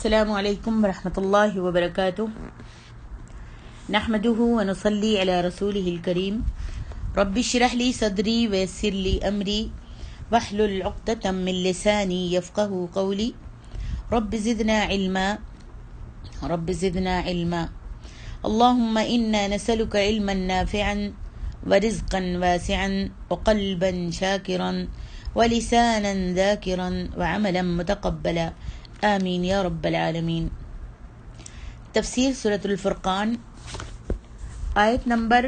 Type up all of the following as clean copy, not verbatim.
السلام علیکم ورحمۃ اللہ وبرکاتہ نحمده ونصلی علی رسولہ الکریم رب اشرح لی صدری ویسر لی امری واحلل عقدۃ من لسانی یفقهوا قولی رب زدنا علما اللهم انا نسألك علما نافعا ورزقا واسعا وقلبا شاکرا ولسانا ذاکرا وعملا متقبلا آمین یا رب العالمین۔ تفسیر سورۃ الفرقان آیت نمبر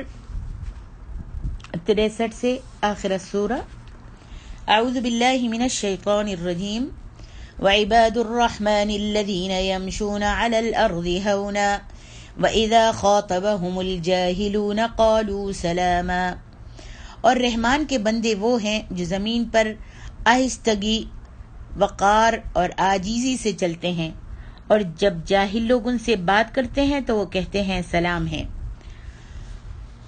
63 سے آخر السورہ۔ اعوذ باللہ من الشیطان الرجیم وعباد الرحمن الذین یمشون علی الارض ہونا واذا خاطبهم الجاہلون قالوا سلاما، اور رحمان کے بندے وہ ہیں جو زمین پر آہستگی، وقار اور عاجزی سے چلتے ہیں، اور جب جاہل لوگ ان سے بات کرتے ہیں تو وہ کہتے ہیں سلام ہے۔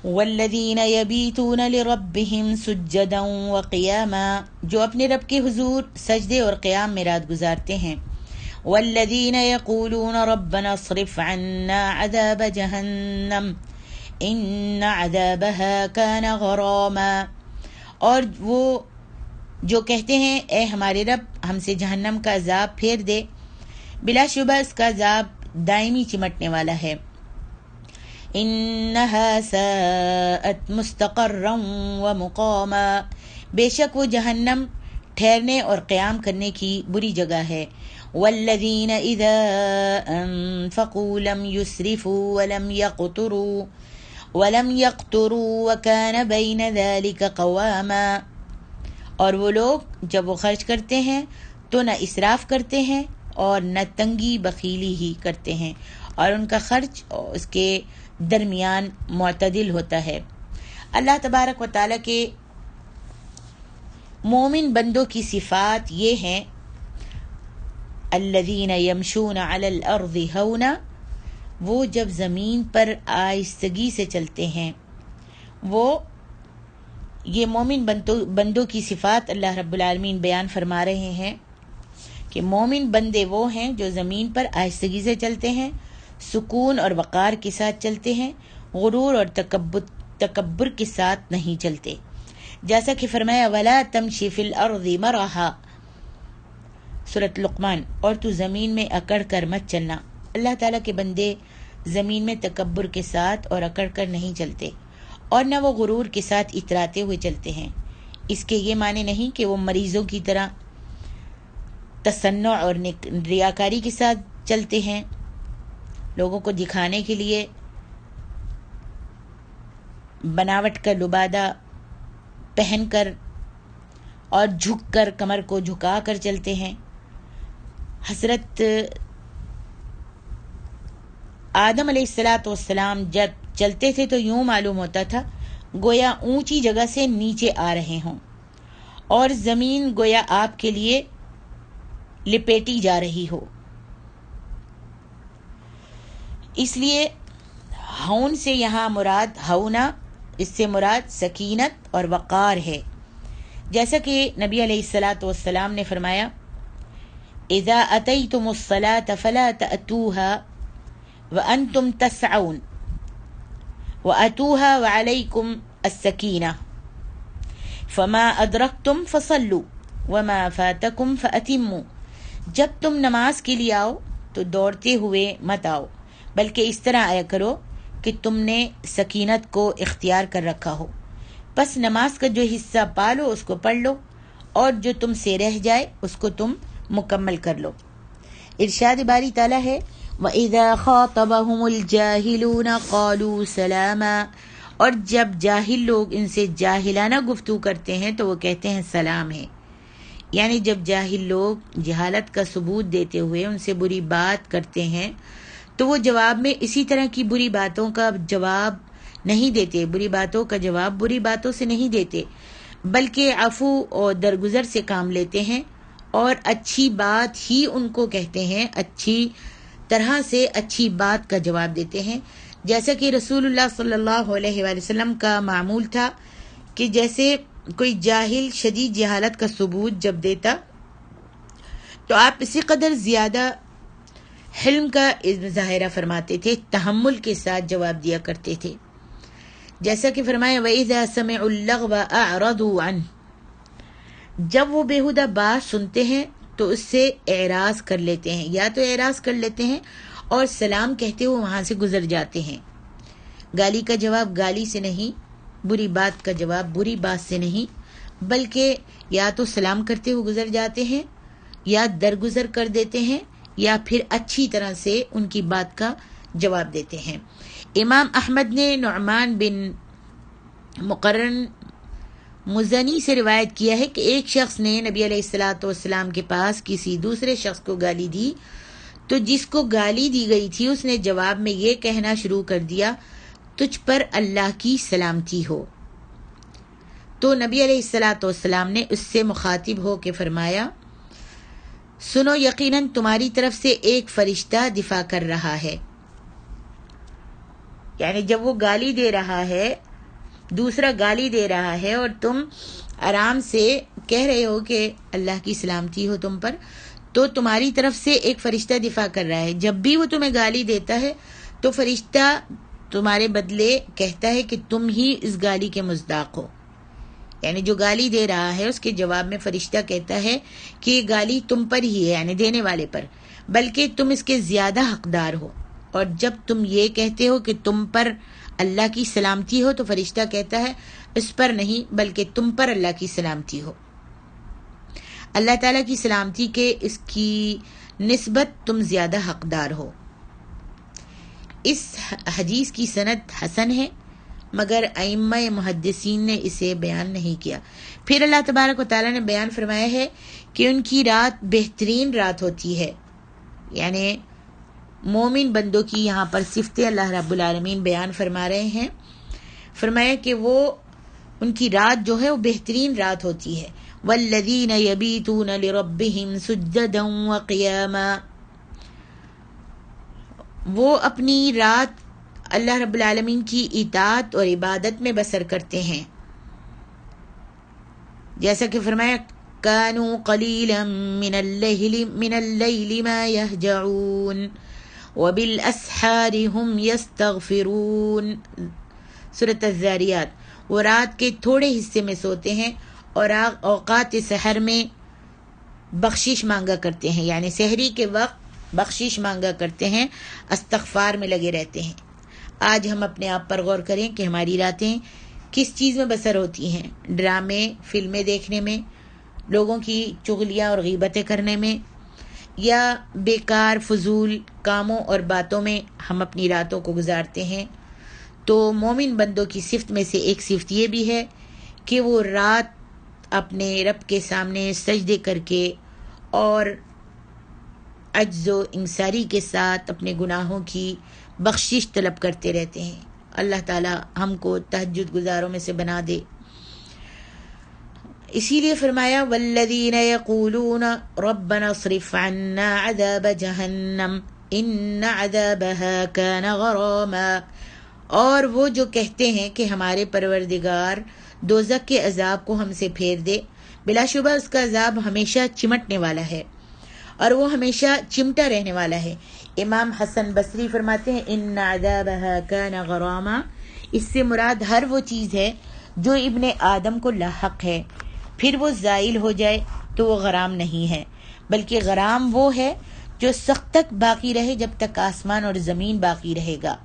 والذین یبیتون لربہم سجدا وقیاما، جو اپنے رب کے حضور سجدے اور قیام میں رات گزارتے ہیں۔ والذین یقولون ربنا اصرف عنا عذاب جہنم ان عذابها کان غراما، اور وہ جو کہتے ہیں اے ہمارے رب ہم سے جہنم کا عذاب پھیر دے، بلا شبہ اس کا عذاب دائمی چمٹنے والا ہے۔ انہا ساءت مستقرا ومقاما، بے شک وہ جہنم ٹھہرنے اور قیام کرنے کی بری جگہ ہے۔ والذین اذا انفقوا لم يسرفوا ولم يقتروا وكان بین ذلك قواما، اور وہ لوگ جب وہ خرچ کرتے ہیں تو نہ اسراف کرتے ہیں اور نہ تنگی بخیلی ہی کرتے ہیں، اور ان کا خرچ اس کے درمیان معتدل ہوتا ہے۔ اللہ تبارک و تعالیٰ کے مومن بندوں کی صفات یہ ہیں، الذین یمشون علی الارض ہونا، وہ جب زمین پر آہستگی سے چلتے ہیں۔ یہ مومن بندوں کی صفات اللہ رب العالمین بیان فرما رہے ہیں کہ مومن بندے وہ ہیں جو زمین پر آہستگی سے چلتے ہیں، سکون اور وقار کے ساتھ چلتے ہیں، غرور اور تکبر کے ساتھ نہیں چلتے، جیسا کہ فرمایا وَلَا تَمْشِ فِي الْأَرْضِ مَرَحًا، سورۃ لقمان، اور تو زمین میں اکڑ کر مت چلنا۔ اللہ تعالیٰ کے بندے زمین میں تکبر کے ساتھ اور اکڑ کر نہیں چلتے، اور نہ وہ غرور کے ساتھ اتراتے ہوئے چلتے ہیں۔ اس کے یہ معنی نہیں کہ وہ مریضوں کی طرح تصنع اور ریاکاری کے ساتھ چلتے ہیں، لوگوں کو دکھانے کے لیے بناوٹ کا لبادہ پہن کر اور جھک کر کمر کو جھکا کر چلتے ہیں۔ حضرت آدم علیہ السلام جب چلتے تھے تو یوں معلوم ہوتا تھا گویا اونچی جگہ سے نیچے آ رہے ہوں، اور زمین گویا آپ کے لیے لپیٹی جا رہی ہو۔ اس لیے ہون سے یہاں مراد ہونا، اس سے مراد سکینت اور وقار ہے، جیسا کہ نبی علیہ السلام نے فرمایا اذا اتیتم الصلاة فلا تأتوها وانتم تسعون واتوها وعلیکم السکینہ فما ادرکتم فصلوا وما فاتکم فاتموا، جب تم نماز کے لیے آؤ تو دوڑتے ہوئے مت آؤ، بلکہ اس طرح آیا کرو کہ تم نے سکینت کو اختیار کر رکھا ہو، بس نماز کا جو حصہ پالو اس کو پڑھ لو، اور جو تم سے رہ جائے اس کو تم مکمل کر لو۔ ارشاد باری تعالیٰ ہے وَإِذَا خَاطَبَهُمُ الْجَاهِلُونَ قَالُوا سَلَامًا، اور جب جاہل لوگ ان سے جاہلانہ گفتگو کرتے ہیں تو وہ کہتے ہیں سلام ہے۔ یعنی جب جاہل لوگ جہالت کا ثبوت دیتے ہوئے ان سے بری بات کرتے ہیں تو وہ جواب میں اسی طرح کی بری باتوں کا جواب نہیں دیتے، بری باتوں کا جواب بری باتوں سے نہیں دیتے، بلکہ عفو اور درگزر سے کام لیتے ہیں، اور اچھی بات ہی ان کو کہتے ہیں، اچھی طرح سے اچھی بات کا جواب دیتے ہیں، جیسا کہ رسول اللہ صلی اللہ علیہ وآلہ وسلم کا معمول تھا کہ جیسے کوئی جاہل شدید جہالت کا ثبوت جب دیتا تو آپ اسی قدر زیادہ حلم کا مظاہرہ فرماتے تھے، تحمل کے ساتھ جواب دیا کرتے تھے. جیسا کہ فرمایا وَإِذَا سَمِعُوا اللَّغْوَ أَعْرَضُوا عَنْهُ، جب وہ بیہودہ بات سنتے ہیں تو اس سے اعراض کر لیتے ہیں، یا تو اعراض کر لیتے ہیں اور سلام کہتے ہوئے وہاں سے گزر جاتے ہیں. گالی کا جواب گالی سے نہیں، بری بات کا جواب بری بات سے نہیں، بلکہ یا تو سلام کرتے ہوئے گزر جاتے ہیں، یا درگزر کر دیتے ہیں، یا پھر اچھی طرح سے ان کی بات کا جواب دیتے ہیں. امام احمد نے نعمان بن مقرن مزنی سے روایت کیا ہے کہ ایک شخص نے نبی علیہ الصلوۃ والسلام کے پاس کسی دوسرے شخص کو گالی دی، تو جس کو گالی دی گئی تھی اس نے جواب میں یہ کہنا شروع کر دیا، تجھ پر اللہ کی سلامتی ہو. تو نبی علیہ الصلوۃ والسلام نے اس سے مخاطب ہو کے فرمایا، سنو، یقیناً تمہاری طرف سے ایک فرشتہ دفاع کر رہا ہے. یعنی جب وہ گالی دے رہا ہے، دوسرا گالی دے رہا ہے اور تم آرام سے کہہ رہے ہو کہ اللہ کی سلامتی ہو تم پر، تو تمہاری طرف سے ایک فرشتہ دفاع کر رہا ہے. جب بھی وہ تمہیں گالی دیتا ہے تو فرشتہ تمہارے بدلے کہتا ہے کہ تم ہی اس گالی کے مصداق ہو. یعنی جو گالی دے رہا ہے اس کے جواب میں فرشتہ کہتا ہے کہ یہ گالی تم پر ہی ہے، یعنی دینے والے پر، بلکہ تم اس کے زیادہ حقدار ہو. اور جب تم یہ کہتے ہو کہ تم پر اللہ کی سلامتی ہو تو فرشتہ کہتا ہے اس پر نہیں بلکہ تم پر اللہ کی سلامتی ہو. اللہ تعالیٰ کی سلامتی کے اس کی نسبت تم زیادہ حقدار ہو. اس حدیث کی سند حسن ہے، مگر ائمہ محدثین نے اسے بیان نہیں کیا. پھر اللہ تبارک و تعالیٰ نے بیان فرمایا ہے کہ ان کی رات بہترین رات ہوتی ہے. یعنی مومن بندوں کی یہاں پر صفتیں اللہ رب العالمین بیان فرما رہے ہیں. فرمایا کہ وہ ان کی رات جو ہے وہ بہترین رات ہوتی ہے. والذین یبیتون لربہم سجدا وقیاما، وہ اپنی رات اللہ رب العالمین کی اطاعت اور عبادت میں بسر کرتے ہیں. جیسا کہ فرمایا کانوا قلیلا من اللیل ما یہجعون وبالاسحار هم یستغفرون. سورۃ الذاریات. وہ رات کے تھوڑے حصے میں سوتے ہیں اور اوقات سحر میں بخشش مانگا کرتے ہیں، یعنی سحری کے وقت بخشش مانگا کرتے ہیں، استغفار میں لگے رہتے ہیں. آج ہم اپنے آپ پر غور کریں کہ ہماری راتیں کس چیز میں بسر ہوتی ہیں. ڈرامے، فلمیں دیکھنے میں، لوگوں کی چغلیاں اور غیبتیں کرنے میں، یا بیکار فضول کاموں اور باتوں میں ہم اپنی راتوں کو گزارتے ہیں. تو مومن بندوں کی صفت میں سے ایک صفت یہ بھی ہے کہ وہ رات اپنے رب کے سامنے سجدے کر کے اور عجز و انکساری کے ساتھ اپنے گناہوں کی بخشش طلب کرتے رہتے ہیں. اللہ تعالی ہم کو تہجد گزاروں میں سے بنا دے. اسی لیے فرمایا والذین یقولون ربنا اصرف عنا عذاب جہنم ان عذابها کان غراما، اور وہ جو کہتے ہیں کہ ہمارے پروردگار دوزخ کے عذاب کو ہم سے پھیر دے، بلا شبہ اس کا عذاب ہمیشہ چمٹنے والا ہے اور وہ ہمیشہ چمٹا رہنے والا ہے. امام حسن بصری فرماتے ہیں ان عذابها کان غراما، اس سے مراد ہر وہ چیز ہے جو ابن آدم کو لاحق ہے، پھر وہ زائل ہو جائے تو وہ غرام نہیں ہے، بلکہ غرام وہ ہے جو سخت تک باقی رہے جب تک آسمان اور زمین باقی رہے گا.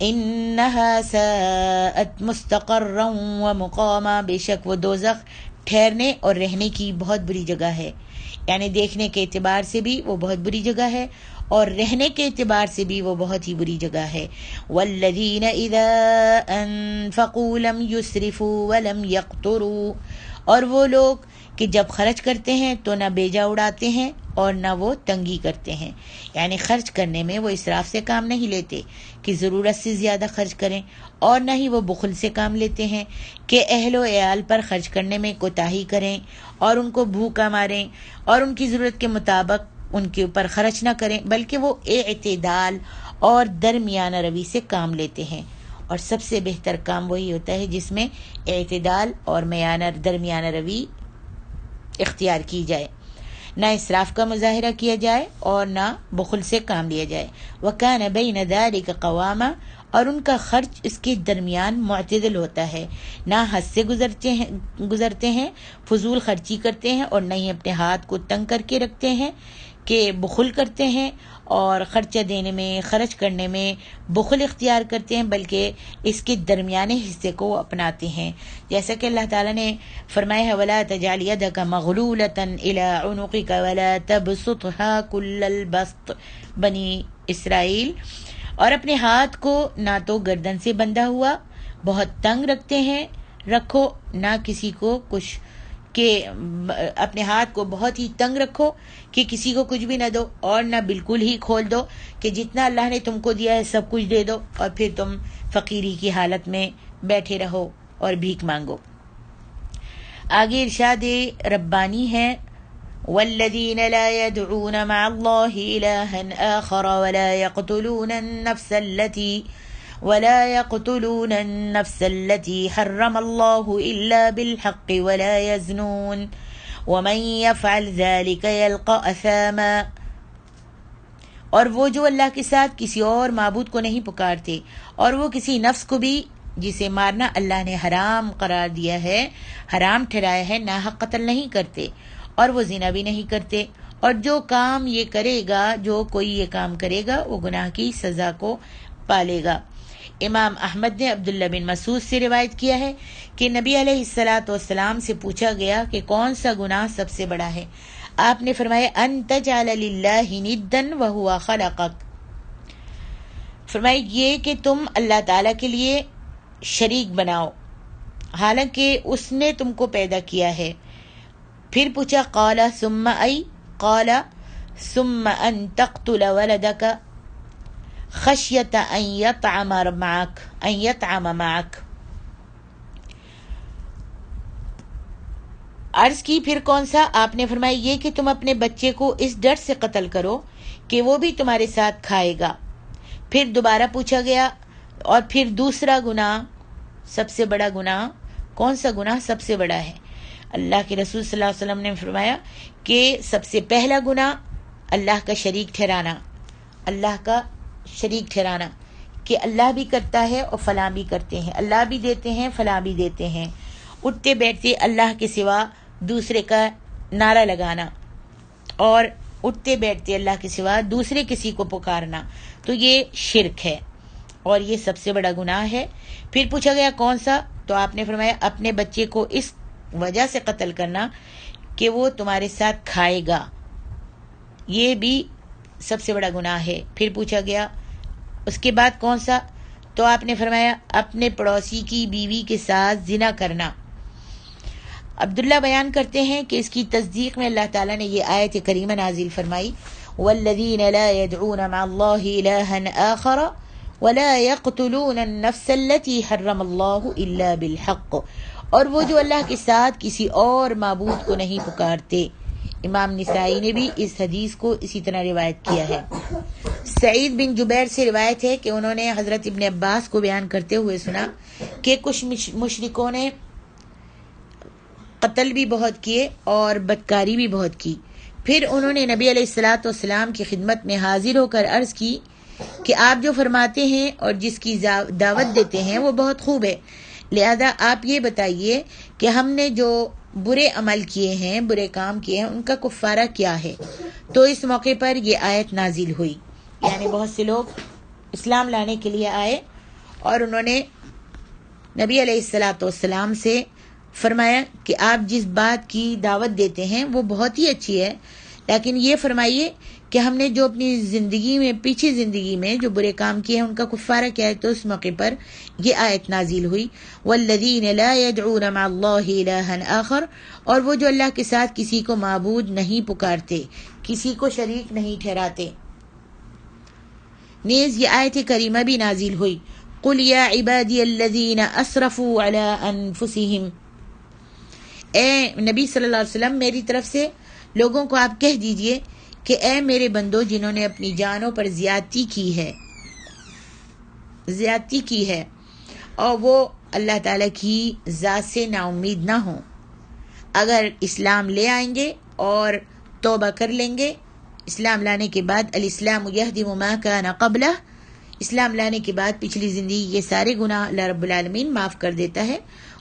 انہا ساءت مستقرا ومقاما، بے شک وہ دوزخ ٹھہرنے اور رہنے کی بہت بری جگہ ہے. یعنی دیکھنے کے اعتبار سے بھی وہ بہت بری جگہ ہے اور رہنے کے اعتبار سے بھی وہ بہت ہی بری جگہ ہے. والذین اذا انفقوا لم یسرفوا ولم یقتروا، اور وہ لوگ کہ جب خرچ کرتے ہیں تو نہ بیجا اڑاتے ہیں اور نہ وہ تنگی کرتے ہیں. یعنی خرچ کرنے میں وہ اسراف سے کام نہیں لیتے کہ ضرورت سے زیادہ خرچ کریں، اور نہ ہی وہ بخل سے کام لیتے ہیں کہ اہل و عیال پر خرچ کرنے میں کوتاہی کریں اور ان کو بھوکا ماریں اور ان کی ضرورت کے مطابق ان کے اوپر خرچ نہ کریں، بلکہ وہ اعتدال اور درمیانہ روی سے کام لیتے ہیں. اور سب سے بہتر کام وہی ہوتا ہے جس میں اعتدال اور درمیانہ روی اختیار کی جائے. نہ اسراف کا مظاہرہ کیا جائے اور نہ بخل سے کام لیا جائے. وَكَانَ بَيْنَ ذَلِكَ قَوَامًا، اور ان کا خرچ اس کے درمیان معتدل ہوتا ہے، نہ حد سے گزرتے ہیں، فضول خرچی کرتے ہیں، اور نہ ہی اپنے ہاتھ کو تنگ کر کے رکھتے ہیں کہ بخل کرتے ہیں اور خرچہ دینے میں، خرچ کرنے میں بخل اختیار کرتے ہیں، بلکہ اس کے درمیانے حصے کو وہ اپناتے ہیں. جیسا کہ اللہ تعالیٰ نے فرمایا ہے وَلَا تَجْعَلْ يَدَكَ مَغْلُولَةً إِلَىٰ عُنُقِكَ وَلَا تَبْسُطْهَا كُلَّ الْبَسْطِ، بنی اسرائیل، اور اپنے ہاتھ کو نہ تو گردن سے بندھا ہوا بہت تنگ رکھو، نہ کسی کو کچھ، کہ اپنے ہاتھ کو بہت ہی تنگ رکھو کہ کسی کو کچھ بھی نہ دو، اور نہ بالکل ہی کھول دو کہ جتنا اللہ نے تم کو دیا ہے سب کچھ دے دو اور پھر تم فقیری کی حالت میں بیٹھے رہو اور بھیک مانگو. آگے ارشاد ربانی ہے والذین لا يدعون مع اللہ الہا آخر ولا يقتلون النفس التي حرم الله إلا بالحق ولا يزنون ومن يفعل ذلك يلقى أثاما، اور وہ جو اللہ کے ساتھ کسی اور معبود کو نہیں پکارتے، اور وہ کسی نفس کو بھی جسے مارنا اللہ نے حرام قرار دیا ہے، حرام ٹھہرایا ہے، ناحق قتل نہیں کرتے، اور وہ زنا بھی نہیں کرتے، اور جو کوئی یہ کام کرے گا وہ گناہ کی سزا کو پالے گا. امام احمد نے عبداللہ بن مسعود سے روایت کیا ہے کہ نبی علیہ الصلاۃ والسلام سے پوچھا گیا کہ کون سا گناہ سب سے بڑا ہے. آپ نے فرمایا ان تجعل للہ ندا وہو خلقک، فرمایا یہ کہ تم اللہ تعالیٰ کے لیے شریک بناؤ حالانکہ اس نے تم کو پیدا کیا ہے. پھر پوچھا قال ثم ای، قال ثم ان تقتل ولدک خشیت ان یطعم معک. عرض کی پھر کون سا؟ آپ نے فرمایا یہ کہ تم اپنے بچے کو اس ڈر سے قتل کرو کہ وہ بھی تمہارے ساتھ کھائے گا. پھر دوبارہ پوچھا گیا اور پھر دوسرا گناہ، سب سے بڑا گناہ کون سا گناہ سب سے بڑا ہے؟ اللہ کے رسول صلی اللہ علیہ وسلم نے فرمایا کہ سب سے پہلا گناہ اللہ کا شریک ٹھہرانا، اللہ کا شریک ٹھہرانا کہ اللہ بھی کرتا ہے اور فلاں بھی کرتے ہیں، اللہ بھی دیتے ہیں فلاں بھی دیتے ہیں، اٹھتے بیٹھتے اللہ کے سوا دوسرے کا نعرہ لگانا اور اٹھتے بیٹھتے اللہ کے سوا دوسرے کسی کو پکارنا، تو یہ شرک ہے اور یہ سب سے بڑا گناہ ہے. پھر پوچھا گیا کون سا؟ تو آپ نے فرمایا اپنے بچے کو اس وجہ سے قتل کرنا کہ وہ تمہارے ساتھ کھائے گا، یہ بھی سب سے بڑا گناہ ہے. پھر پوچھا گیا اس کے بعد کون سا؟ تو آپ نے فرمایا اپنے پڑوسی کی بیوی کے ساتھ زنا کرنا. عبداللہ بیان کرتے ہیں کہ اس کی تصدیق میں اللہ تعالیٰ نے یہ آیت کریمہ نازل فرمائی والذین لا يدعون مع اللہ الہا آخر ولا يقتلون النفس التي حرم اللہ الا بالحق، اور وہ جو اللہ کے ساتھ کسی اور معبود کو نہیں پکارتے. امام نسائی نے بھی اس حدیث کو اسی طرح روایت کیا ہے. سعید بن جبیر سے روایت ہے کہ انہوں نے حضرت ابن عباس کو بیان کرتے ہوئے سنا کہ کچھ مشرکوں نے قتل بھی بہت کیے اور بدکاری بھی بہت کی. پھر انہوں نے نبی علیہ الصلاۃ والسلام کی خدمت میں حاضر ہو کر عرض کی کہ آپ جو فرماتے ہیں اور جس کی دعوت دیتے ہیں وہ بہت خوب ہے، لہذا آپ یہ بتائیے کہ ہم نے جو برے عمل کیے ہیں، برے کام کیے ہیں، ان کا کفارہ کیا ہے؟ تو اس موقع پر یہ آیت نازل ہوئی. یعنی بہت سے لوگ اسلام لانے کے لیے آئے اور انہوں نے نبی علیہ الصلاۃ والسلام سے فرمایا کہ آپ جس بات کی دعوت دیتے ہیں وہ بہت ہی اچھی ہے، لیکن یہ فرمائیے کہ ہم نے جو اپنی زندگی میں، پیچھے زندگی میں جو برے کام کیے ہیں ان کا کفارہ کیا ہے؟ تو اس موقع پر یہ آیت نازل ہوئی والذین لا يدعون مع اللہ الہا آخر، اور وہ جو اللہ کے ساتھ کسی کو معبود نہیں پکارتے، کسی کو شریک نہیں ٹھہراتے. نیز یہ آیت کریمہ بھی نازل ہوئی قل یا عبادی الذین اسرفوا علی انفسہم، اے نبی صلی اللہ علیہ وسلم میری طرف سے لوگوں کو آپ کہہ دیجئے کہ اے میرے بندو جنہوں نے اپنی جانوں پر زیادتی کی ہے اور وہ اللہ تعالیٰ کی ذات سے نا امید نہ ہوں، اگر اسلام لے آئیں گے اور توبہ کر لیں گے اسلام لانے کے بعد، الاسلام یہدم ما کان قبلہ، اسلام لانے کے بعد پچھلی زندگی یہ سارے گناہ اللہ رب العالمین معاف کر دیتا ہے،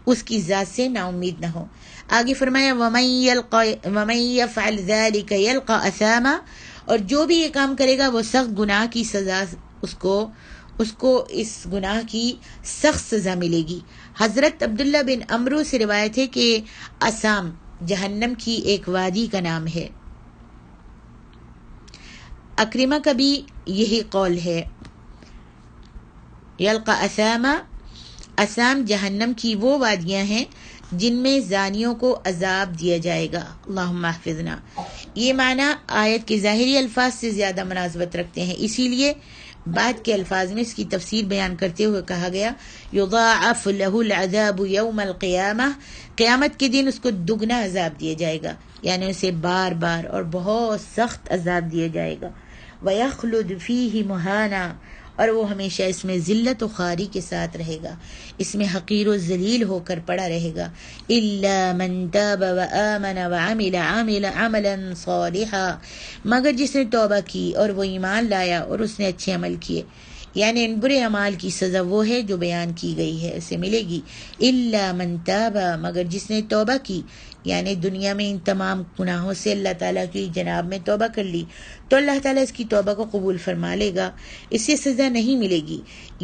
اس کی ذات سے نا امید نہ ہو۔ آگے فرمایا وَمَن يَفْعَلْ ذَلِكَ يَلْقَ أَثَامًا، اور جو بھی یہ کام کرے گا وہ سخت گناہ کی سزا اس کو اس گناہ کی سخت سزا ملے گی۔ حضرت عبداللہ بن عمرو سے روایت ہے کہ اسام جہنم کی ایک وادی کا نام ہے۔ اکرمہ کا بھی یہی قول ہے، یلقا اسامہ، اسام جہنم کی وہ وادیاں ہیں جن میں زانیوں کو عذاب دیا جائے گا۔ اللہم احفظنا۔ یہ معنی آیت کے ظاہری الفاظ سے زیادہ مناسبت رکھتے ہیں، اسی لیے بعد کے الفاظ میں اس کی تفسیر بیان کرتے ہوئے کہا گیا یضاعف لہ العذاب یوم القیامہ، قیامت کے دن اس کو دگنا عذاب دیا جائے گا، یعنی اسے بار بار اور بہت سخت عذاب دیا جائے گا۔ وَيَخْلُدْ فِيهِ مُهَانًا، اور وہ ہمیشہ اس میں ذلت و خواری کے ساتھ رہے گا، اس میں حقیر و ذلیل ہو کر پڑا رہے گا۔ إِلَّا مَن تَابَ وَآمَنَ وَعَمِلَ عَمَلًا صَالِحًا، مگر جس نے توبہ کی اور وہ ایمان لایا اور اس نے اچھے عمل کیے، یعنی ان برے اعمال کی سزا وہ ہے جو بیان کی گئی ہے، اسے ملے گی۔ إِلَّا مَن تَابَ، مگر جس نے توبہ کی، یعنی دنیا میں ان تمام گناہوں سے اللہ تعالیٰ کی جناب میں توبہ کر لی تو اللہ تعالیٰ اس کی توبہ کو قبول فرما لے گا، اسے سزا نہیں ملے گی۔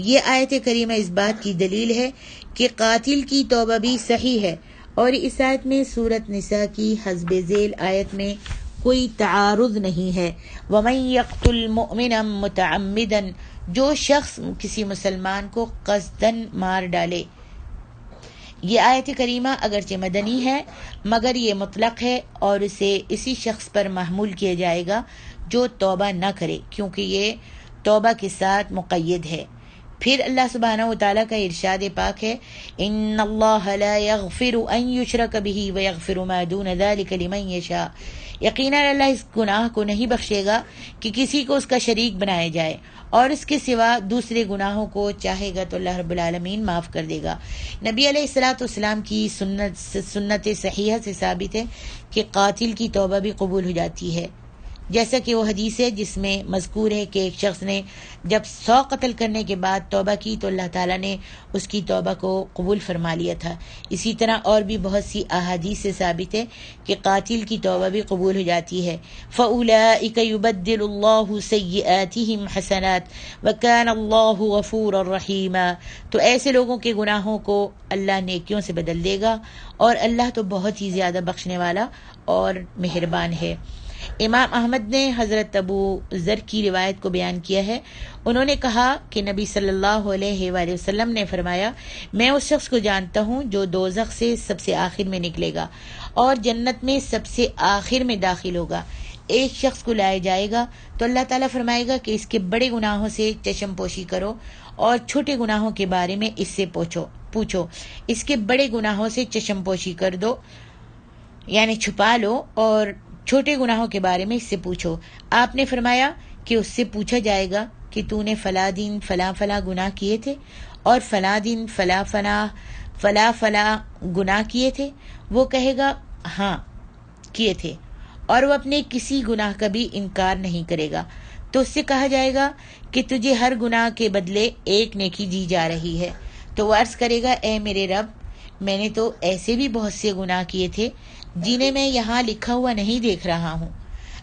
یہ آیت کریمہ اس بات کی دلیل ہے کہ قاتل کی توبہ بھی صحیح ہے، اور اس آیت میں سورۃ نساء کی حسب ذیل آیت میں کوئی تعارض نہیں ہے۔ وَمَن يَقْتُلْ مُؤْمِنًا مُتَعَمِّدًا، جو شخص کسی مسلمان کو قصداً مار ڈالے۔ یہ آیت کریمہ اگرچہ مدنی ہے مگر یہ مطلق ہے اور اسے اسی شخص پر محمول کیا جائے گا جو توبہ نہ کرے، کیونکہ یہ توبہ کے ساتھ مقید ہے۔ پھر اللہ سبحانہ وتعالیٰ کا ارشاد پاک ہے ان اللہ لا یغفر ان یشرک بہ ویغفر ما دون ذلک لمن یشاء، یقیناً اللہ اس گناہ کو نہیں بخشے گا کہ کسی کو اس کا شریک بنایا جائے، اور اس کے سوا دوسرے گناہوں کو چاہے گا تو اللہ رب العالمین معاف کر دے گا۔ نبی علیہ السلام کی سنت صحیحہ سے ثابت ہے کہ قاتل کی توبہ بھی قبول ہو جاتی ہے، جیسا کہ وہ حدیث ہے جس میں مذکور ہے کہ ایک شخص نے جب 100 قتل کرنے کے بعد توبہ کی تو اللہ تعالیٰ نے اس کی توبہ کو قبول فرما لیا تھا۔ اسی طرح اور بھی بہت سی احادیث سے ثابت ہے کہ قاتل کی توبہ بھی قبول ہو جاتی ہے۔ فَأُولَئِكَ يُبَدِّلُ اللَّهُ سَيِّئَاتِهِمْ حَسَنَاتٍ وَكَانَ اللَّهُ غَفُورًا رَحِيمًا، تو ایسے لوگوں کے گناہوں کو اللہ نیکیوں سے بدل دے گا، اور اللہ تو بہت ہی زیادہ بخشنے والا اور مہربان ہے۔ امام احمد نے حضرت ابو ذر کی روایت کو بیان کیا ہے، انہوں نے کہا کہ نبی صلی اللہ علیہ وآلہ وسلم نے فرمایا میں اس شخص کو جانتا ہوں جو دوزخ سے سب سے آخر میں نکلے گا اور جنت میں سب سے آخر میں داخل ہوگا۔ ایک شخص کو لایا جائے گا تو اللہ تعالیٰ فرمائے گا کہ اس کے بڑے گناہوں سے چشم پوشی کرو اور چھوٹے گناہوں کے بارے میں اس سے پوچھو، اس کے بڑے گناہوں سے چشم پوشی کر دو، یعنی چھپا لو، اور چھوٹے گناہوں کے بارے میں اس سے پوچھو۔ آپ نے فرمایا کہ اس سے پوچھا جائے گا کہ تو نے فلاں دن فلاں فلاں گناہ کیے تھے اور فلاں دن فلاں گناہ کیے تھے؟ وہ کہے گا ہاں کیے تھے، اور وہ اپنے کسی گناہ کا بھی انکار نہیں کرے گا۔ تو اس سے کہا جائے گا کہ تجھے ہر گناہ کے بدلے ایک نیکی دی جا رہی ہے۔ تو وہ عرض کرے گا اے میرے رب، میں نے تو ایسے بھی بہت سے گناہ کیے تھے جنہیں میں یہاں لکھا ہوا نہیں دیکھ رہا ہوں۔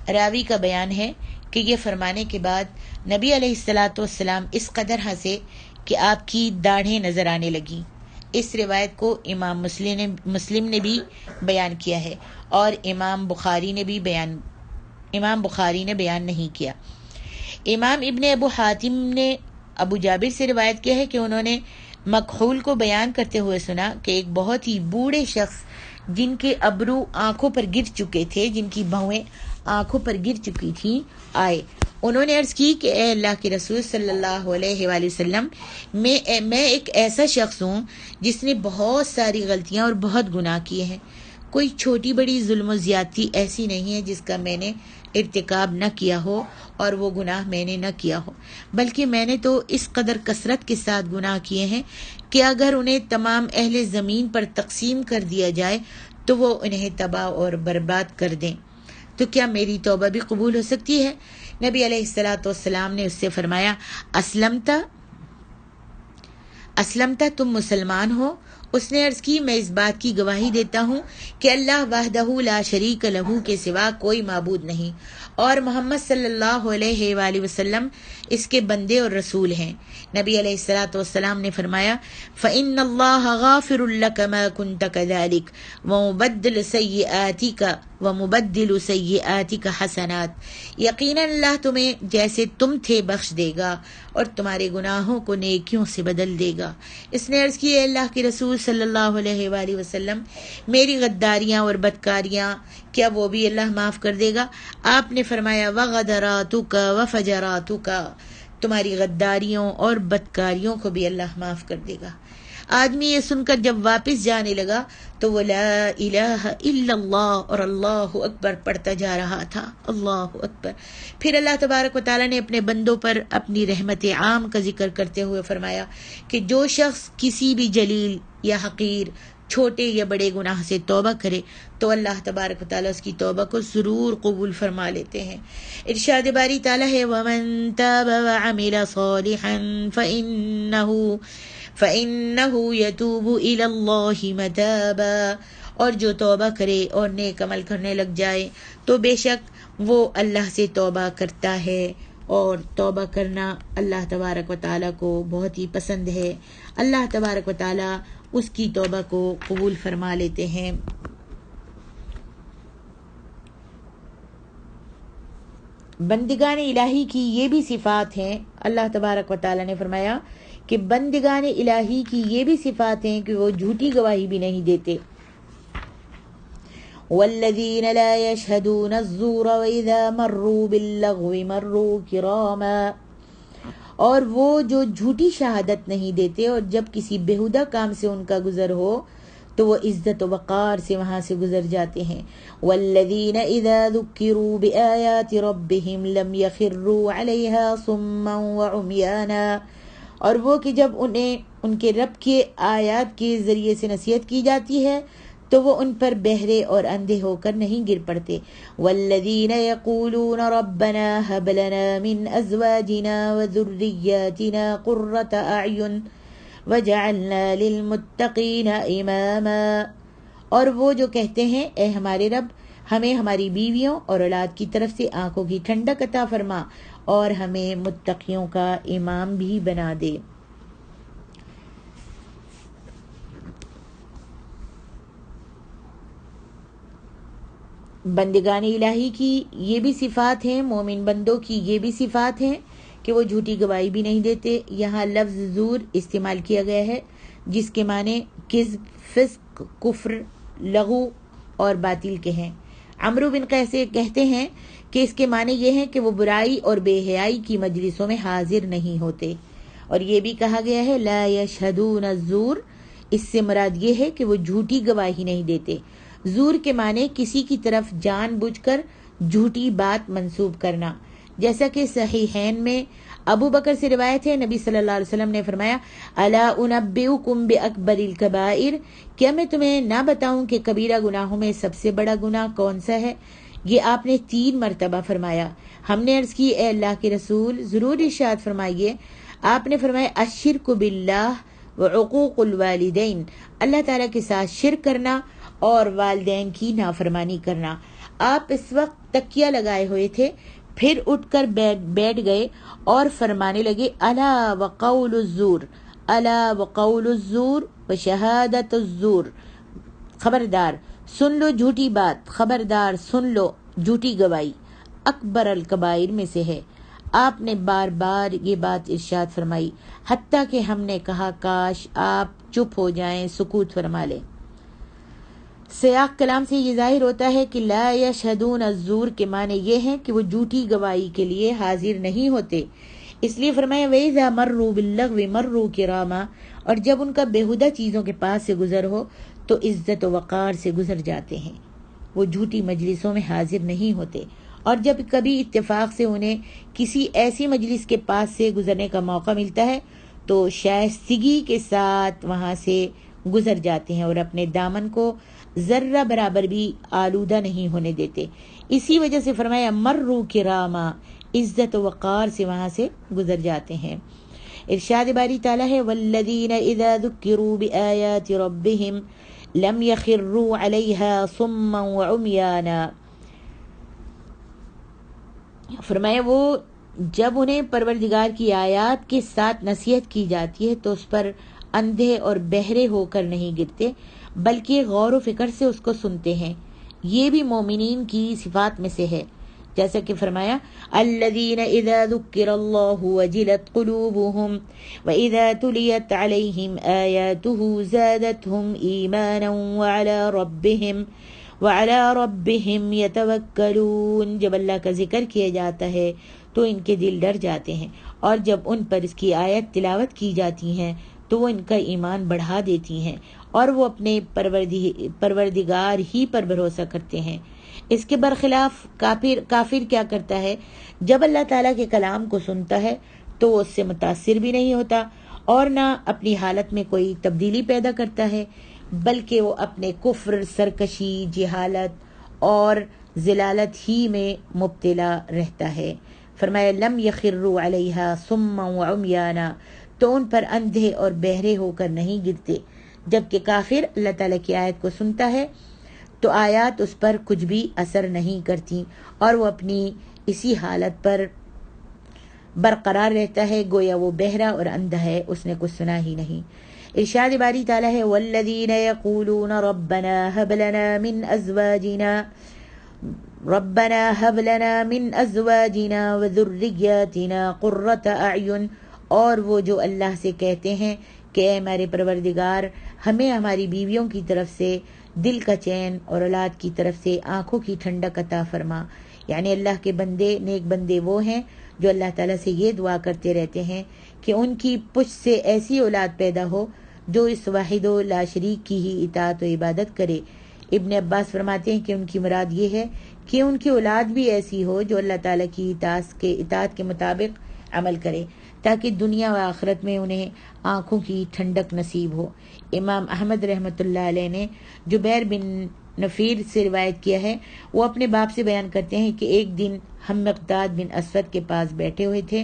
راوی کا بیان ہے کہ یہ فرمانے کے بعد نبی علیہ السلام اس قدر ہنسے کہ آپ کی داڑھیں نظر آنے لگیں۔ اس روایت کو امام مسلم نے بھی بیان کیا ہے اور امام بخاری نے بیان نہیں کیا۔ امام ابن ابو حاتم نے ابو جابر سے روایت کیا ہے کہ انہوں نے مکحول کو بیان کرتے ہوئے سنا کہ ایک بہت ہی بوڑھے شخص جن کے ابرو آنکھوں پر گر چکے تھے، جن کی بھویں آنکھوں پر گر چکی تھیں، آئے۔ انہوں نے عرض کی کہ اے اللہ کے رسول صلی اللہ علیہ وآلہ وسلم، میں ایک ایسا شخص ہوں جس نے بہت ساری غلطیاں اور بہت گناہ کیے ہیں۔ کوئی چھوٹی بڑی ظلم و زیادتی ایسی نہیں ہے جس کا میں نے ارتکاب نہ کیا ہو اور وہ گناہ میں نے نہ کیا ہو، بلکہ میں نے تو اس قدر کثرت کے ساتھ گناہ کیے ہیں کہ اگر انہیں تمام اہل زمین پر تقسیم کر دیا جائے تو وہ انہیں تباہ اور برباد کر دیں۔ تو کیا میری توبہ بھی قبول ہو سکتی ہے؟ نبی علیہ الصلوۃ والسلام نے اس سے فرمایا اسلمتا تم مسلمان ہو؟ اس نے عرض کی میں اس بات کی گواہی دیتا ہوں کہ اللہ وحدہ لا شریک لہ کے سوا کوئی معبود نہیں اور محمد صلی اللہ علیہ وآلہ وسلم اس کے بندے اور رسول ہیں۔ نبی علیہ الصلوۃ والسلام نے فرمایا فإن اللہ غافر لک ما کنت کذلک ومبدل سیئاتک حسنات، یقیناً اللہ تمہیں جیسے تم تھے بخش دے گا اور تمہارے گناہوں کو نیکیوں سے بدل دے گا۔ اس نے عرض کی اے اللہ کے رسول صلی اللہ علیہ وآلہ وسلم، میری غداریاں اور بدکاریاں کیا وہ بھی اللہ معاف کر دے گا؟ آپ نے فرمایا وغدراتک وفجراتک، تمہاری غداریوں اور بدکاریوں کو بھی اللہ معاف کر دے گا۔ آدمی یہ سن کر جب واپس جانے لگا تو وہ لا الہ الا اللہ اور اللہ اکبر پڑھتا جا رہا تھا، اللہ اکبر۔ پھر اللہ تبارک و تعالیٰ نے اپنے بندوں پر اپنی رحمت عام کا ذکر کرتے ہوئے فرمایا کہ جو شخص کسی بھی جلیل یا حقیر، چھوٹے یا بڑے گناہ سے توبہ کرے تو اللہ تبارک و تعالیٰ اس کی توبہ کو ضرور قبول فرما لیتے ہیں۔ ارشاد باری تعالیٰ ہے وَمَن تَابَ وَعَمِلَ صَالِحًا فَإِنَّهُ يَتُوبُ إِلَى اللَّهِ مَتَابًا، اور جو توبہ کرے اور نیک عمل کرنے لگ جائے تو بے شک وہ اللہ سے توبہ کرتا ہے، اور توبہ کرنا اللہ تبارک و تعالیٰ کو بہت ہی پسند ہے۔ اللہ تبارک و تعالیٰ اس کی توبہ کو قبول فرما لیتے ہیں۔ بندگان الہی کی یہ بھی صفات ہیں، اللہ تبارک و تعالیٰ نے فرمایا کہ بندگان الہی کی یہ بھی صفات ہیں کہ وہ جھوٹی گواہی بھی نہیں دیتے۔ والذین لا یشہدون الزور واذا مروا باللغو مروا کراما، اور وہ جو جھوٹی شہادت نہیں دیتے اور جب کسی بیہودہ کام سے ان کا گزر ہو تو وہ عزت و وقار سے وہاں سے گزر جاتے ہیں۔ والذین اذا ذکروا بآیات ربہم لم یخروا علیہا صما وعمیانا، اور وہ کہ جب انہیں ان کے رب کے آیات کے ذریعے سے نصیحت کی جاتی ہے تو وہ ان پر بہرے اور اندھے ہو کر نہیں گر پڑتے۔ والذین یقولون ربنا هب لنا من ازواجنا وذریاتنا قرۃ اعین وجعلنا للمتقین اماما، اور وہ جو کہتے ہیں اے ہمارے رب ہمیں ہماری بیویوں اور اولاد کی طرف سے آنکھوں کی ٹھنڈک عطا فرما اور ہمیں متقیوں کا امام بھی بنا دے۔ بندگان الہی کی یہ بھی صفات ہیں، مومن بندوں کی یہ بھی صفات ہیں کہ وہ جھوٹی گواہی بھی نہیں دیتے۔ یہاں لفظ زور استعمال کیا گیا ہے جس کے معنی کذب، فسق، کفر، لغو اور باطل کے ہیں۔ عمرو بن قیس کہتے ہیں کہ اس کے معنی یہ ہیں کہ وہ برائی اور بے حیائی کی مجلسوں میں حاضر نہیں ہوتے۔ اور یہ بھی کہا گیا ہے لا یشہدون الزور، اس سے مراد یہ ہے کہ وہ جھوٹی گواہی نہیں دیتے۔ زور کے معنی کسی کی طرف جان بوجھ کر جھوٹی بات منسوب کرنا، جیسا کہ صحیحین میں ابو بکر سے روایت ہے، نبی صلی اللہ علیہ وسلم نے فرمایا الا انبئکم باکبر الکبائر، کیا میں تمہیں نہ بتاؤں کہ کبیرہ گناہوں میں سب سے بڑا گناہ کون سا ہے؟ یہ آپ نے 3 مرتبہ فرمایا۔ ہم نے عرض کی اے اللہ کے رسول ضرور ارشاد فرمائیے۔ آپ نے فرمایا الشرک باللہ وعقوق الوالدین، اللہ تعالیٰ کے ساتھ شرک کرنا اور والدین کی نافرمانی کرنا۔ آپ اس وقت تکیہ لگائے ہوئے تھے، پھر اٹھ کر بیٹھ گئے اور فرمانے لگے الا وقول الزور، الا وقول الزور وشہادت الزور، خبردار سن لو جھوٹی بات، خبردار سن لو جھوٹی گواہی اکبر الکبائر میں سے ہے۔ آپ نے بار بار یہ بات ارشاد فرمائی، حتیٰ کہ ہم نے کہا کاش آپ چپ ہو جائیں، سکوت فرما لیں۔ سیاق کلام سے یہ ظاہر ہوتا ہے کہ لا یشہدون الزور کے معنی یہ ہیں کہ وہ جھوٹی گواہی کے لیے حاضر نہیں ہوتے۔ اس لیے فرمایا وَإِذَا مَرُّوا بِاللَّغْوِ مَرُّوا كِرَامًا، اور جب ان کا بیہودہ چیزوں کے پاس سے گزر ہو تو عزت و وقار سے گزر جاتے ہیں، وہ جھوٹی مجلسوں میں حاضر نہیں ہوتے۔ اور جب کبھی اتفاق سے انہیں کسی ایسی مجلس کے پاس سے گزرنے کا موقع ملتا ہے تو شائستگی کے ساتھ وہاں سے گزر جاتے ہیں اور اپنے دامن کو ذرہ برابر بھی آلودہ نہیں ہونے دیتے. اسی وجہ سے فرمایا مروا کراما، عزت و وقار سے وہاں سے گزر جاتے ہیں. ارشاد باری تعالیٰ ہے والذین اذا ذکروا بآیات ربهم لم یخروا علیہا صما وعمیانا. فرمایا وہ جب انہیں پروردگار کی آیات کے ساتھ نصیحت کی جاتی ہے تو اس پر اندھے اور بہرے ہو کر نہیں گرتے بلکہ غور و فکر سے اس کو سنتے ہیں. یہ بھی مومنین کی صفات میں سے ہے، جیسا کہ فرمایا الذین اذا ذکر اللہ وجلت قلوبهم واذا تلیت علیہم آیاتہ زادتهم ایمانا وعلی ربهم یتوکلون. جب اللہ کا ذکر کیا جاتا ہے تو ان کے دل ڈر جاتے ہیں، اور جب ان پر اس کی آیت تلاوت کی جاتی ہیں تو وہ ان کا ایمان بڑھا دیتی ہیں اور وہ اپنے پروردگار ہی پر بھروسہ کرتے ہیں. اس کے برخلاف کافر کیا کرتا ہے؟ جب اللہ تعالیٰ کے کلام کو سنتا ہے تو وہ اس سے متاثر بھی نہیں ہوتا اور نہ اپنی حالت میں کوئی تبدیلی پیدا کرتا ہے، بلکہ وہ اپنے کفر، سرکشی، جہالت اور ضلالت ہی میں مبتلا رہتا ہے. فرمایا لم یخروا علیہا صما وعمیانا، تو ان پر اندھے اور بہرے ہو کر نہیں گرتے. جبکہ کافر اللہ تعالیٰ کی آیت کو سنتا ہے تو آیات اس پر کچھ بھی اثر نہیں کرتی اور وہ اپنی اسی حالت پر برقرار رہتا ہے گویا وہ بہرا اور اندھا ہے، اس نے کچھ سنا ہی نہیں. ارشاد باری تعالیٰ ہے والذین یقولون ربنا هب لنا من ازواجنا وذریاتنا قرۃ اعین. اور وہ جو اللہ سے کہتے ہیں کہ اے ہمارے پروردگار ہمیں ہماری بیویوں کی طرف سے دل کا چین اور اولاد کی طرف سے آنکھوں کی ٹھنڈک عطا فرما. یعنی اللہ کے بندے، نیک بندے وہ ہیں جو اللہ تعالیٰ سے یہ دعا کرتے رہتے ہیں کہ ان کی پشت سے ایسی اولاد پیدا ہو جو اس واحد و لا شریک کی ہی اطاعت و عبادت کرے. ابن عباس فرماتے ہیں کہ ان کی مراد یہ ہے کہ ان کی اولاد بھی ایسی ہو جو اللہ تعالیٰ کی اطاعت کے مطابق عمل کرے تاکہ دنیا و آخرت میں انہیں آنکھوں کی ٹھنڈک نصیب ہو. امام احمد رحمۃ اللہ علیہ نے جبیر بن نفیر سے روایت کیا ہے، وہ اپنے باپ سے بیان کرتے ہیں کہ ایک دن ہم مقداد بن اسود کے پاس بیٹھے ہوئے تھے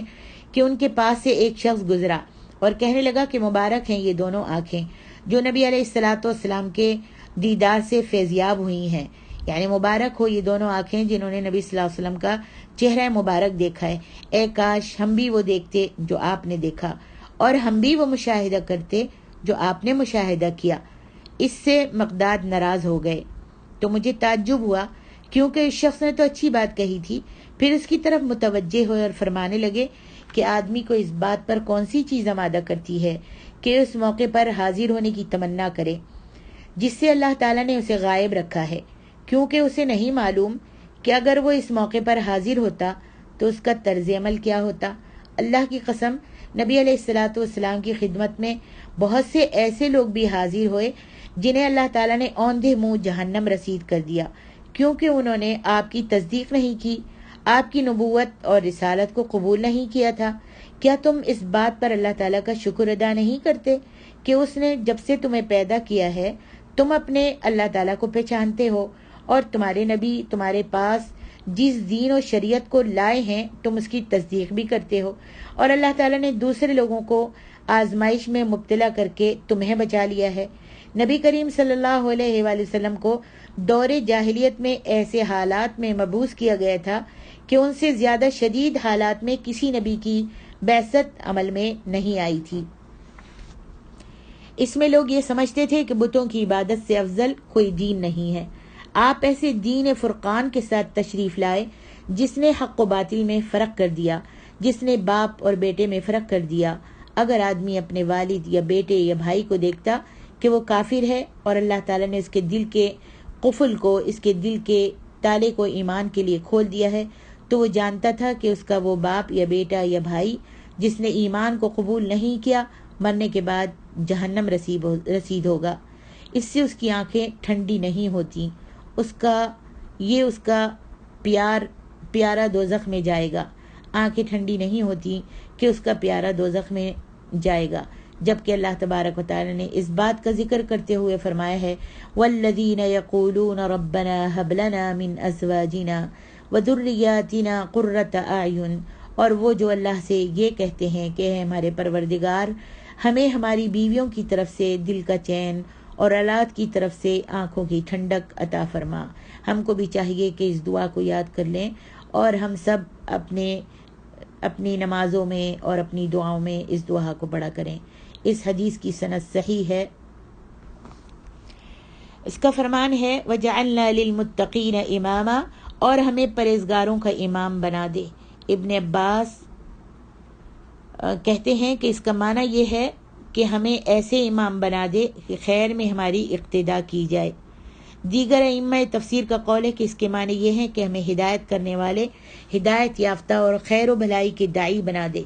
کہ ان کے پاس سے ایک شخص گزرا اور کہنے لگا کہ مبارک ہیں یہ دونوں آنکھیں جو نبی علیہ الصلاۃ والسلام کے دیدار سے فیضیاب ہوئی ہیں. یعنی مبارک ہو یہ دونوں آنکھیں جنہوں نے نبی صلی اللہ علیہ وسلم کا چہرہ مبارک دیکھا ہے. اے کاش ہم بھی وہ دیکھتے جو آپ نے دیکھا اور ہم بھی وہ مشاہدہ کرتے جو آپ نے مشاہدہ کیا. اس سے مقداد ناراض ہو گئے تو مجھے تعجب ہوا کیونکہ اس شخص نے تو اچھی بات کہی تھی. پھر اس کی طرف متوجہ ہوئے اور فرمانے لگے کہ آدمی کو اس بات پر کون سی چیز آمادہ کرتی ہے کہ اس موقع پر حاضر ہونے کی تمنا کرے جس سے اللہ تعالیٰ نے اسے غائب رکھا ہے، کیونکہ اسے نہیں معلوم کہ اگر وہ اس موقع پر حاضر ہوتا تو اس کا طرز عمل کیا ہوتا. اللہ کی قسم نبی علیہ الصلاۃ والسلام کی خدمت میں بہت سے ایسے لوگ بھی حاضر ہوئے جنہیں اللہ تعالیٰ نے اوندھے منہ جہنم رسید کر دیا کیونکہ انہوں نے آپ کی تصدیق نہیں کی، آپ کی نبوت اور رسالت کو قبول نہیں کیا تھا. کیا تم اس بات پر اللہ تعالیٰ کا شکر ادا نہیں کرتے کہ اس نے جب سے تمہیں پیدا کیا ہے تم اپنے اللہ تعالیٰ کو پہچانتے ہو اور تمہارے نبی تمہارے پاس جس دین و شریعت کو لائے ہیں تم اس کی تصدیق بھی کرتے ہو، اور اللہ تعالیٰ نے دوسرے لوگوں کو آزمائش میں مبتلا کر کے تمہیں بچا لیا ہے. نبی کریم صلی اللہ علیہ وآلہ وسلم کو دور جاہلیت میں ایسے حالات میں مبعوث کیا گیا تھا کہ ان سے زیادہ شدید حالات میں کسی نبی کی بعثت عمل میں نہیں آئی تھی. اس میں لوگ یہ سمجھتے تھے کہ بتوں کی عبادت سے افضل کوئی دین نہیں ہے. آپ ایسے دین فرقان کے ساتھ تشریف لائے جس نے حق و باطل میں فرق کر دیا، جس نے باپ اور بیٹے میں فرق کر دیا. اگر آدمی اپنے والد یا بیٹے یا بھائی کو دیکھتا کہ وہ کافر ہے اور اللہ تعالیٰ نے اس کے دل کے قفل کو، اس کے دل کے تالے کو ایمان کے لیے کھول دیا ہے تو وہ جانتا تھا کہ اس کا وہ باپ یا بیٹا یا بھائی جس نے ایمان کو قبول نہیں کیا مرنے کے بعد جہنم رسید ہوگا. اس سے اس کی آنکھیں ٹھنڈی نہیں ہوتی، اس کا پیارا دوزخ میں جائے گا. آنکھیں ٹھنڈی نہیں ہوتی کہ اس کا پیارا دوزخ میں جائے گا. جبکہ اللہ تبارک و تعالی نے اس بات کا ذکر کرتے ہوئے فرمایا ہے والذین یقولون ربنا هب لنا من ازواجنا وذریاتنا قرۃ اعین، اور وہ جو اللہ سے یہ کہتے ہیں کہ اے ہمارے پروردگار ہمیں ہماری بیویوں کی طرف سے دل کا چین اور اولاد کی طرف سے آنکھوں کی ٹھنڈک عطا فرما۔ ہم کو بھی چاہیے کہ اس دعا کو یاد کر لیں اور ہم سب اپنی نمازوں میں اور اپنی دعاؤں میں اس دعا کو پڑھا کریں۔ اس حدیث کی سند صحیح ہے۔ اس کا فرمان ہے وَجَعَلْنَا لِلْمُتَّقِينَ إِمَامًا، اور ہمیں پرہیزگاروں کا امام بنا دے۔ ابن عباس کہتے ہیں کہ اس کا معنی یہ ہے کہ ہمیں ایسے امام بنا دے کہ خیر میں ہماری اقتدا کی جائے۔ دیگر ائمہ تفسیر کا قول ہے کہ اس کے معنی یہ ہیں کہ ہمیں ہدایت کرنے والے، ہدایت یافتہ اور خیر و بھلائی کے داعی بنا دے۔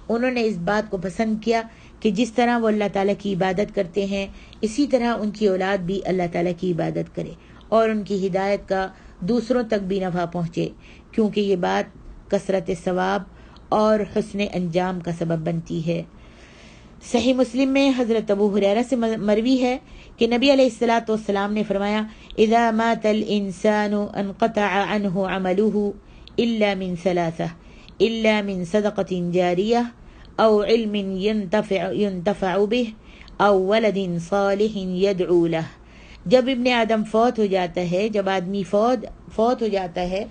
انہوں نے اس بات کو پسند کیا کہ جس طرح وہ اللہ تعالیٰ کی عبادت کرتے ہیں اسی طرح ان کی اولاد بھی اللہ تعالیٰ کی عبادت کرے اور ان کی ہدایت کا دوسروں تک بھی نفع پہنچے، کیونکہ یہ بات کثرت ثواب اور حسن انجام کا سبب بنتی ہے۔ صحیح مسلم میں حضرت ابو ہریرہ سے مروی ہے کہ نبی علیہ الصلوۃ والسلام نے فرمایا اذا مات الانسان انقطع عنه عمله الا من ثلاثه الا من صدقة جاریہ او علم ينتفع به او ولد صالح يدعو له۔ جب ابن آدم فوت ہو جاتا ہے، جب آدمی فوت ہو جاتا ہے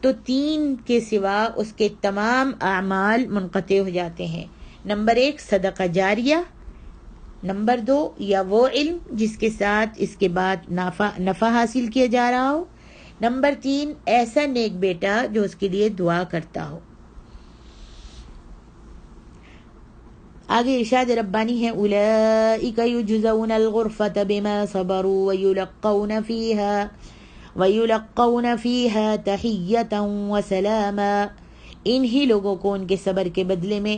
تو تین کے سوا اس کے تمام اعمال منقطع ہو جاتے ہیں۔ نمبر 1 صدقہ جاریہ، نمبر 2 یا وہ علم جس کے ساتھ اس کے بعد نفع حاصل کیا جا رہا ہو، نمبر 3 ایسا نیک بیٹا جو اس کے لیے دعا کرتا ہو۔ آگے ارشاد ربانی ہے اولئک یجزون الغرفۃ بما صبروا ویلقون فیہا تحیۃ وسلاما، انہی لوگوں کو ان کے صبر کے بدلے میں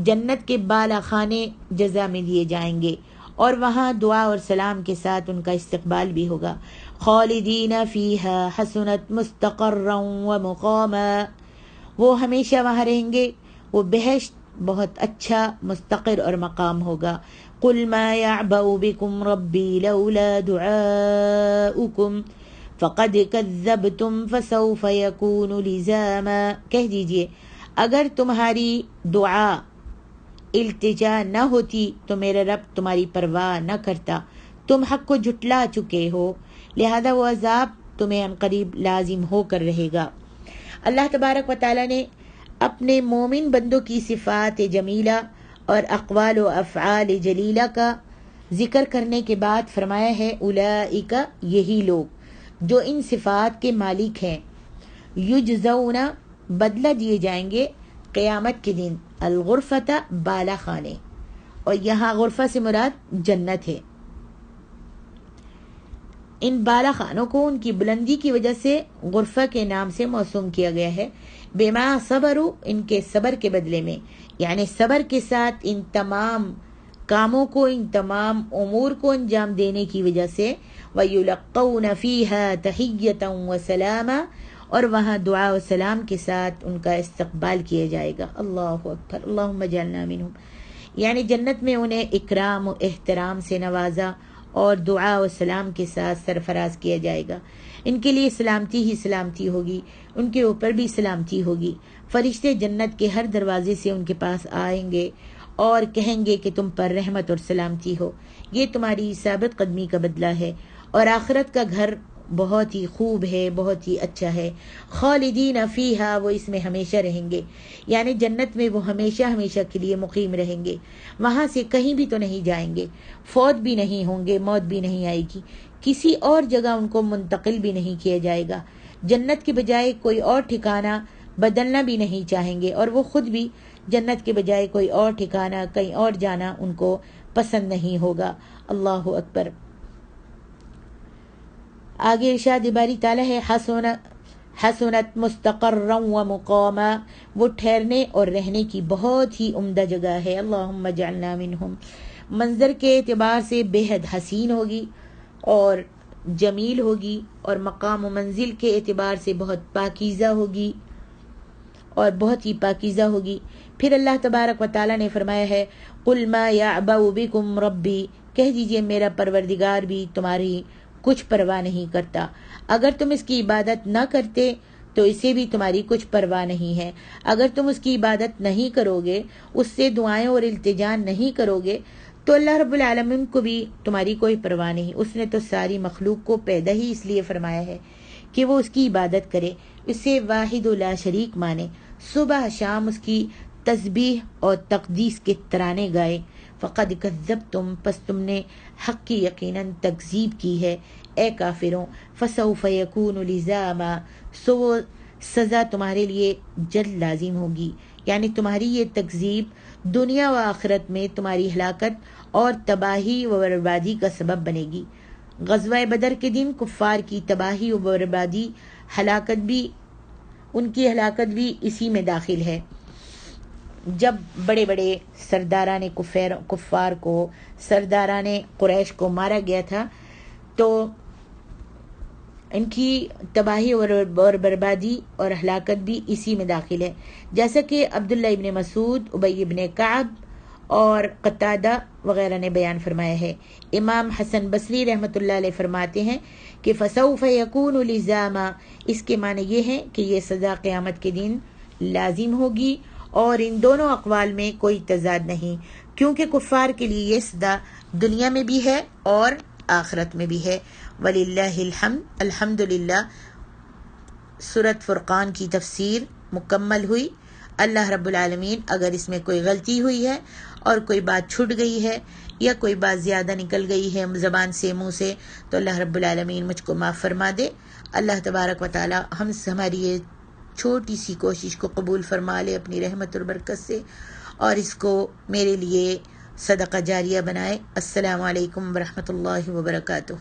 جنت کے بالا خانے جزا میں دیے جائیں گے اور وہاں دعا اور سلام کے ساتھ ان کا استقبال بھی ہوگا۔ خالدین فیہا حسنت مستقرا ومقاما، وہ ہمیشہ وہاں رہیں گے، وہ بہشت بہت اچھا مستقر اور مقام ہوگا۔ قل ما يعبأ بكم ربی لولا دعاؤکم فقد كذبتم فسوف يكون لزاما، کہہ دیجئے اگر تمہاری دعا التجا نہ ہوتی تو میرا رب تمہاری پرواہ نہ کرتا، تم حق کو جھٹلا چکے ہو، لہذا وہ عذاب تمہیں عنقریب لازم ہو کر رہے گا۔ اللہ تبارک و تعالی نے اپنے مومن بندوں کی صفات جمیلہ اور اقوال و افعال جلیلہ کا ذکر کرنے کے بعد فرمایا ہے اولئک، یہی لوگ جو ان صفات کے مالک ہیں، یجزون بدلہ دیے جائیں گے قیامت کے دن الغرفۃ بالا خانے، اور یہاں غرفہ سے مراد جنت ہے۔ ان بالا خانوں کو ان کی بلندی کی وجہ سے غرفہ کے نام سے موسوم کیا گیا ہے۔ بما صبروا، ان کے صبر کے بدلے میں، یعنی صبر کے ساتھ ان تمام کاموں کو، ان تمام امور کو انجام دینے کی وجہ سے وَيُلَقَّوْنَ فِيهَا تَحِيَّةً وَسَلَامًا، اور وہاں دعا و سلام کے ساتھ ان کا استقبال کیا جائے گا۔ اللہ اکبر، اللہم اجعلنا منہم، یعنی جنت میں انہیں اکرام و احترام سے نوازا اور دعا و سلام کے ساتھ سرفراز کیا جائے گا۔ ان کے لیے سلامتی ہی سلامتی ہوگی، ان کے اوپر بھی سلامتی ہوگی۔ فرشتے جنت کے ہر دروازے سے ان کے پاس آئیں گے اور کہیں گے کہ تم پر رحمت اور سلامتی ہو، یہ تمہاری ثابت قدمی کا بدلہ ہے، اور آخرت کا گھر بہت ہی خوب ہے، بہت ہی اچھا ہے۔ خالدین فیہا، وہ اس میں ہمیشہ رہیں گے، یعنی جنت میں وہ ہمیشہ ہمیشہ کے لیے مقیم رہیں گے، وہاں سے کہیں بھی تو نہیں جائیں گے، فوت بھی نہیں ہوں گے، موت بھی نہیں آئے گی، کسی اور جگہ ان کو منتقل بھی نہیں کیا جائے گا، جنت کے بجائے کوئی اور ٹھکانہ بدلنا بھی نہیں چاہیں گے، اور وہ خود بھی جنت کے بجائے کوئی اور ٹھکانہ کہیں اور جانا ان کو پسند نہیں ہوگا۔ اللہ اکبر۔ آگے ارشاد باری تعالیٰ ہے حسنت مستقرا ومقاما، وہ ٹھہرنے اور رہنے کی بہت ہی عمدہ جگہ ہے۔ اللہم اجعلنا منہم، منظر کے اعتبار سے بے حد حسین ہوگی اور جمیل ہوگی، اور مقام و منزل کے اعتبار سے بہت پاکیزہ ہوگی اور بہت ہی پاکیزہ ہوگی۔ پھر اللہ تبارک و تعالیٰ نے فرمایا ہے قل ما یعبأ بکم ربی، کہہ دیجئے میرا پروردگار بھی تمہاری کچھ پرواہ نہیں کرتا، اگر تم اس کی عبادت نہ کرتے تو اسے بھی تمہاری کچھ پرواہ نہیں ہے، اگر تم اس کی عبادت نہیں کرو گے، اس سے دعائیں اور التجا نہیں کرو گے تو اللہ رب العالمین کو بھی تمہاری کوئی پرواہ نہیں۔ اس نے تو ساری مخلوق کو پیدا ہی اس لیے فرمایا ہے کہ وہ اس کی عبادت کرے، اسے واحد و لا شریک مانے، صبح شام اس کی تسبیح اور تقدیس کے ترانے گائے۔ فقد کذبتم، پس تم نے حق کی یقیناً تکذیب کی ہے اے کافروں، فسوف یکون لزاما، سو وہ سزا تمہارے لیے جلد لازم ہوگی، یعنی تمہاری یہ تکذیب دنیا و آخرت میں تمہاری ہلاکت اور تباہی و بربادی کا سبب بنے گی۔ غزوہ بدر کے دن کفار کی تباہی و بربادی، ان کی ہلاکت بھی اسی میں داخل ہے۔ جب بڑے بڑے سرداران کفار کو، سرداران قریش کو مارا گیا تھا تو ان کی تباہی اور بربادی اور ہلاکت بھی اسی میں داخل ہے، جیسا کہ عبداللہ ابن مسعود، ابی ابن کعب اور قتادہ وغیرہ نے بیان فرمایا ہے۔ امام حسن بصری رحمۃ اللہ علیہ فرماتے ہیں کہ فسوف یکون لزاما، اس کے معنی یہ ہے کہ یہ سزا قیامت کے دن لازم ہوگی، اور ان دونوں اقوال میں کوئی تضاد نہیں، کیونکہ کفار کے لیے یہ سزا دنیا میں بھی ہے اور آخرت میں بھی ہے۔ وللہ الحمد، الحمدللہ سورۃ فرقان کی تفسیر مکمل ہوئی۔ اللہ رب العالمین اگر اس میں کوئی غلطی ہوئی ہے اور کوئی بات چھوٹ گئی ہے یا کوئی بات زیادہ نکل گئی ہے زبان سے، منہ سے، تو اللہ رب العالمین مجھ کو معاف فرما دے۔ اللہ تبارک و تعالی ہماری یہ چھوٹی سی کوشش کو قبول فرما لے اپنی رحمت اور برکت سے، اور اس کو میرے لیے صدقہ جاریہ بنائے۔ السلام علیکم ورحمۃ اللہ وبرکاتہ۔